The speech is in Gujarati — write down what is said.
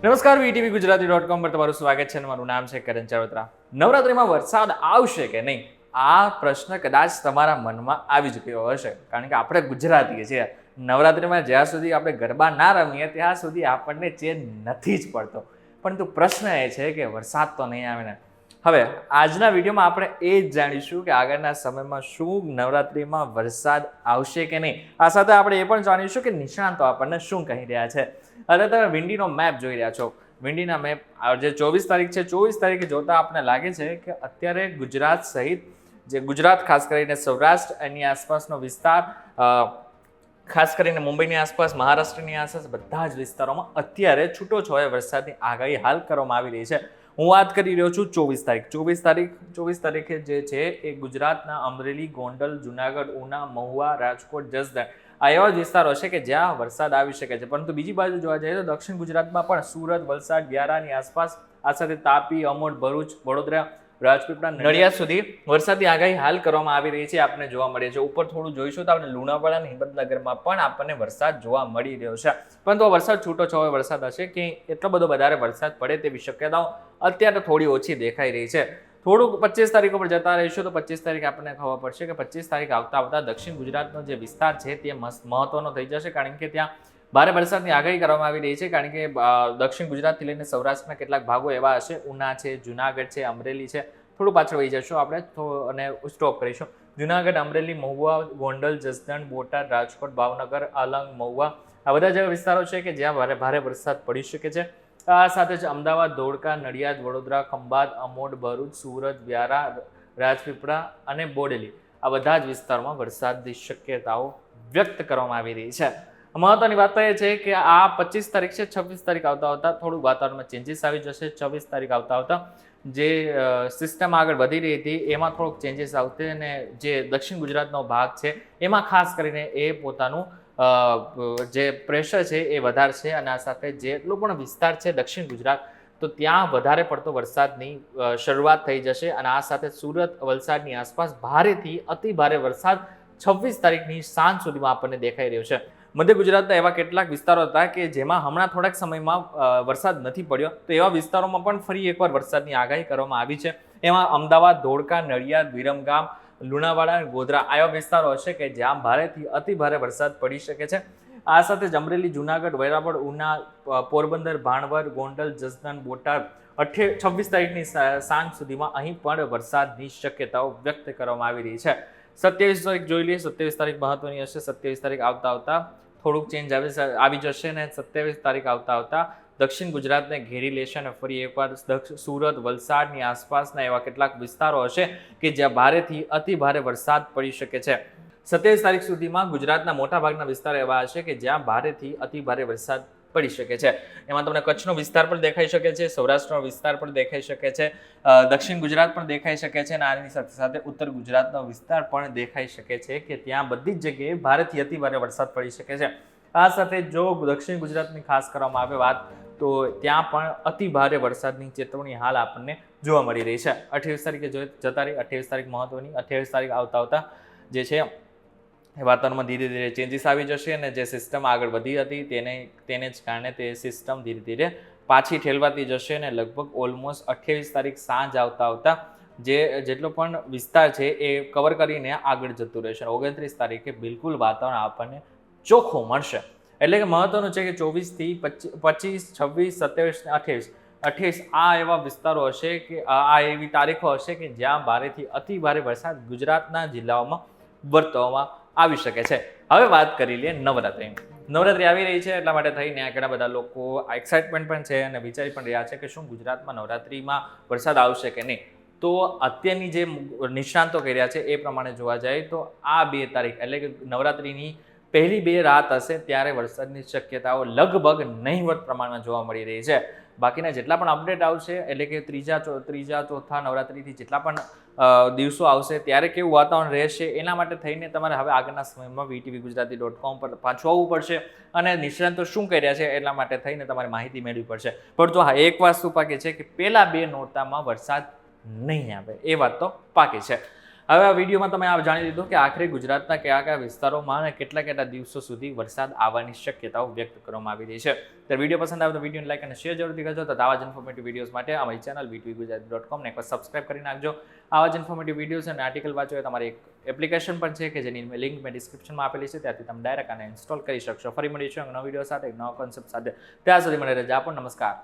નમસ્કાર, વીટીવી ગુજરાતી.com પર તમારું સ્વાગત છે અને મારું નામ છે કરણ ચાવત્રા. નવરાત્રિમાં વરસાદ આવશે કે નહીં આ પ્રશ્ન કદાચ તમારા મનમાં આવી ચૂક્યો હશે, કારણ કે આપણે ગુજરાતી છીએ. નવરાત્રિમાં જ્યાં સુધી આપણે ગરબા ના રમીએ ત્યાં સુધી આપણને ચેન નથી જ પડતો. પરંતુ પ્રશ્ન એ છે કે વરસાદ તો નહીં આવે ને. હવે આજના વિડીયોમાં આપણે એ જ જાણીશું કે આગળના સમયમાં શું નવરાત્રિમાં વરસાદ આવશે કે નહીં. આ સાથે આપણે એ પણ જાણીશું કે નિષ્ણાતો આપણને શું કહી રહ્યા છે. અને તમે વિંડીનો મેપ જોઈ રહ્યા છો. વિંડીના મેપ જે 24 તારીખ છે, 24 તારીખે જોતા આપણને લાગે છે કે અત્યારે ગુજરાત સહિત જે ગુજરાત ખાસ કરીને સૌરાષ્ટ્ર એની આસપાસનો વિસ્તાર, ખાસ કરીને મુંબઈની આસપાસ, મહારાષ્ટ્રની આસપાસ બધા જ વિસ્તારોમાં અત્યારે છૂટોછવાયો વરસાદની આગાહી હાલ કરવામાં આવી રહી છે. હું વાત કરી રહ્યો છું 24 તારીખે જે છે એ ગુજરાતના અમરેલી, ગોંડલ, જુનાગઢ, ઉના, મહુવા, રાજકોટ, જસદણ આ એવા જ વિસ્તારો છે કે જ્યાં વરસાદ આવી શકે છે. પરંતુ બીજી બાજુ જોવા જઈએ તો દક્ષિણ ગુજરાતમાં પણ સુરત, વલસાડ, વ્યારાની આસપાસ, આ સાથે તાપી, અમોદ, ભરૂચ, વડોદરા, રાજપીપળા, નડિયાદ સુધી વરસાદની આગાહી હાલ કરવામાં આવી રહી છે. આપણને જોવા મળે છે. ઉપર થોડું જોઈશું તો આપણે લુણાવાડા અને હિંમતનગરમાં પણ આપણને વરસાદ જોવા મળી રહ્યો છે. પરંતુ આ વરસાદ છૂટોછવાયો વરસાદ હશે કે એટલો બધો વધારે વરસાદ પડે તેવી શક્યતાઓ અત્યારે થોડી ઓછી દેખાઈ રહી છે. થોડુંક 25 તારીખ ઉપર જતા રહીશું તો 25 તારીખ આપણને ખબર પડશે કે 25 તારીખ આવતા દક્ષિણ ગુજરાતનો જે વિસ્તાર છે તે મહત્વનો થઈ જશે, કારણ કે ત્યાં ભારે વરસાદની આગાહી કરવામાં આવી રહી છે. કારણ કે દક્ષિણ ગુજરાતથી લઈને સૌરાષ્ટ્રના કેટલાક ભાગો એવા હશે, ઉના છે, જુનાગઢ છે, અમરેલી છે. થોડું પાછળ વહી જશું આપણે અને સ્ટોપ કરીશું. જુનાગઢ, અમરેલી, મહુવા, ગોંડલ, જસદણ, બોટાદ, રાજકોટ, ભાવનગર, અલંગ, મહુવા આ બધા જેવા વિસ્તારો છે કે જ્યાં ભારે વરસાદ પડી શકે છે. આ સાથે જ અમદાવાદ, ધોળકા, નડિયાદ, વડોદરા, ખંભાત, અમોદ, ભરૂચ, સુરત, વ્યારા, રાજપીપળા અને બોડેલી આ બધા જ વિસ્તારોમાં વરસાદની શક્યતાઓ વ્યક્ત કરવામાં આવી રહી છે. મહત્વની વાત એ છે કે આ 25 તારીખ છે, 26 તારીખ આવતા થોડું વાતાવરણમાં ચેન્જીસ આવી જશે. 24 તારીખ આવતા જે સિસ્ટમ આગળ વધી રહી હતી એમાં થોડુંક ચેન્જીસ આવશે અને જે દક્ષિણ ગુજરાતનો ભાગ છે એમાં ખાસ કરીને એ પોતાનું જે પ્રેશર છે એ વધારશે. અને આ સાથે જેટલો પણ વિસ્તાર છે દક્ષિણ ગુજરાત તો ત્યાં વધારે પડતો વરસાદની શરૂઆત થઈ જશે. અને આ સાથે સુરત, વલસાડની આસપાસ ભારેથી અતિ ભારે વરસાદ 26 તારીખની સાંજ સુધીમાં આપણને દેખાઈ રહ્યો છે. મધ્ય ગુજરાતના એવા કેટલાક વિસ્તારો હતા કે જેમાં હમણાં થોડાક સમયમાં વરસાદ નથી પડ્યો, તો એવા વિસ્તારોમાં પણ ફરી એકવાર વરસાદની આગાહી કરવામાં આવી છે. એમાં અમદાવાદ, ધોળકા, નડિયાદ, વિરમગામ, લુણાવાડા અને ગોધરા આવા વિસ્તારો હશે કે જ્યાં ભારેથી અતિ ભારે વરસાદ પડી શકે છે. આ સાથે જ અમરેલી, જુનાગઢ, વેરાવળ, ઉના, પોરબંદર, ભાણવર, ગોંડલ, જસદણ, બોટાદ 26 તારીખની સાંજ સુધીમાં અહીં પણ વરસાદની શક્યતાઓ વ્યક્ત કરવામાં આવી રહી છે. 27 તારીખ જોઈ લઈએ. 27 તારીખ મહત્વની હશે. 27 તારીખ આવતા થોડુંક ચેન્જ આવી જશે અને 27 તારીખ આવતા દક્ષિણ ગુજરાતને ઘેરી લેશે અને ફરી એકવાર સુરત, વલસાડની આસપાસના એવા કેટલાક વિસ્તારો હશે કે જ્યાં ભારેથી અતિ ભારે વરસાદ પડી શકે છે. 27 તારીખ સુધીમાં ગુજરાતના મોટાભાગના વિસ્તારો એવા હશે કે જ્યાં ભારેથી અતિ ભારે વરસાદ પડી શકે છે. એમાં તમને કચ્છનો વિસ્તાર પણ દેખાઈ શકે છે, સૌરાષ્ટ્રનો વિસ્તાર પણ દેખાઈ શકે છે, દક્ષિણ ગુજરાત પણ દેખાઈ શકે છે અને આની સાથે સાથે ઉત્તર ગુજરાતનો વિસ્તાર પણ દેખાઈ શકે છે કે ત્યાં બધી જ જગ્યાએ ભારેથી અતિ ભારે વરસાદ પડી શકે છે. આ સાથે જો દક્ષિણ ગુજરાતની ખાસ કરવામાં આવે વાત તો ત્યાં પણ અતિ ભારે વરસાદની ચેતવણી હાલ આપણને જોવા મળી રહી છે. 28 તારીખે જતા રહી. 28 તારીખ મહત્વની. 28 તારીખ આવતા જે છે વાતાવરણમાં ધીરે ધીરે ચેન્જીસ આવી જશે અને જે સિસ્ટમ આગળ વધી હતી તેને જ કારણે તે સિસ્ટમ ધીરે ધીરે પાછી ઠેલવાતી જશે અને લગભગ ઓલમોસ્ટ 28 તારીખ સાંજ આવતા જેટલો પણ વિસ્તાર છે એ કવર કરીને આગળ જતું રહેશે. 29 તારીખે બિલકુલ વાતાવરણ આપણને ચોખ્ખું મળશે. એટલે કે મહત્વનું છે કે 24 થી 25, 26, 27, 28 આ એવા વિસ્તારો હશે કે આ એવી તારીખો હશે કે જ્યાં ભારેથી અતિ ભારે વરસાદ ગુજરાતના જિલ્લાઓમાં વર્તવામાં આવી શકે છે. હવે વાત કરી લઈએ નવરાત્રિની. નવરાત્રિ આવી રહી છે એટલા માટે થઈને ઘણા બધા લોકો એક્સાઇટમેન્ટ પણ છે અને વિચારી પણ રહ્યા છે કે શું ગુજરાતમાં નવરાત્રિમાં વરસાદ આવશે કે નહીં. તો અત્યારની જે નિષ્ણાંતો કહી રહ્યા છે એ પ્રમાણે જોવા જાય તો આ 2 તારીખ એટલે કે નવરાત્રિની પહેલી 2 રાત હશે ત્યારે વરસાદની શક્યતાઓ લગભગ નહીવત પ્રમાણમાં જોવા મળી રહી છે. બાકીના જેટલા પણ અપડેટ આવશે એટલે કે ત્રીજા ચોથા નવરાત્રિથી જેટલા પણ દિવસો આવશે ત્યારે કેવું વાતાવરણ રહેશે એના માટે થઈને તમારે હવે આગળના સમયમાં વીટીવી ગુજરાતી.com પર પાછું આવવું પડશે અને નિષ્ણાંતો શું કહી રહ્યા છે એટલા માટે થઈને તમારે માહિતી મેળવવી પડશે. પણ જો હા એક વસ્તુ પાકી છે કે પહેલા 2 નોરતામાં વરસાદ નહીં આવે એ વાત તો પાકી છે. હવે આ વિડીયોમાં તમે આ જાણી લીધું કે આખરે ગુજરાતના કયા કયા વિસ્તારોમાં અને કેટલા દિવસો સુધી વરસાદ આવવાની શક્યતાઓ વ્યક્ત કરવામાં આવી રહી છે. ત્યારે વિડીયો પસંદ આવે તો વિડીયોને લાઈક અને શેર જરૂરથી કરજો. તો આવા જ ઇન્ફોર્મેટિવ વિડીયોઝ માટે અમારી ચેનલ v2gujarati.com ને એકવાર સબસ્ક્રાઇબ કરી નાખજો. આવા જ ઇન્ફોર્મેટિવ વિડીયોઝ અને આર્ટિકલ વાંચો એ તમારી એક એપ્લિકેશન પણ છે કે જેની લિંક મેં ડિસ્ક્રિપ્શનમાં આપેલી છે, ત્યાંથી તમે ડાયરેક્ટ આને ઇન્સ્ટોલ કરી શકશો. ફરી મળીશું નવા વિડીયો સાથે, નવા કોન્સેપ્ટ સાથે. ત્યાં સુધી મને રજા આપો. નમસ્કાર.